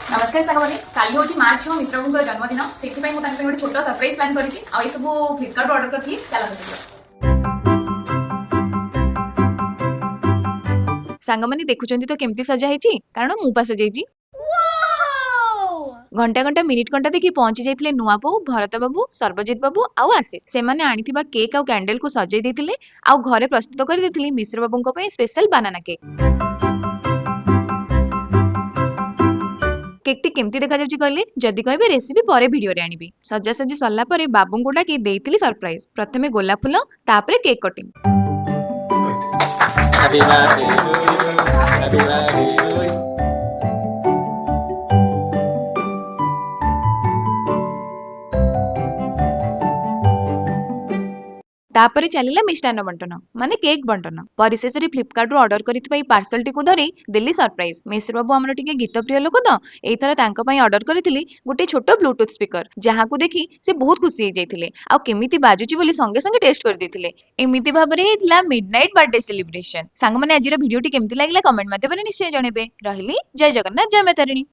नमस्कार सागवानी काली हूँ मार्च 6 मिश्र बाबूर जन्मदिन से गोटे छोट सरप्राइज प्लान कर सब फ्लिपकार्ट ऑर्डर करती चला सांगमाने देखुचंती तो केमती सजा ହେଇଛି कारण मु पा सजाइछि घंटा घंटा मिनिट घंटा देखि पहुंची जाइथिले नुआ पो भरत बाबू सर्वजित बाबू आउ आशीष सेमाने आनिथिबा केक आउ कैंडल को सजाई देथिले आउ घरे प्रस्तुत कर देथिले मिश्र बाबूଙ୍କ ପାଇଁ स्पेशल बनाना केक केकटी केमती देखा जाउची कहले जदि कहबे रेसिपी परे वीडियो रे आनिबी सजा सजी सल्ला परे बाबूଙ୍କୁ डाकी देइथिली सरप्राइज प्रथमे गोलाप फूल तापरे cake cutting Happy birthday to you. Happy birthday to you. तापरे चलिला मिष्टान्न बंटन माने केक बंटन परिशेष रे फ्लिपकार्ट रो ऑर्डर करितबा पार्सल टी को धरी दिल्ली सरप्राइज मिश्र बाबू हमर टिके गीत प्रिय लोक तो एथरा तांका पई ऑर्डर करितली गुटे छोटो ब्लूटूथ स्पीकर जहा को देखि से बहुत खुशी हो जाइतिले आ केमिति बाजुची बोली संगे संगे टेस्ट कर देतिले एमिति भाबरे हेतला मिडनाइट बर्थडे सेलिब्रेशन सांग माने आजिरा वीडियो टी केमिति लागला कमेंट माध्यम रे निश्चय जणेबे रहिली जय जगन्नाथ जय माता रानी।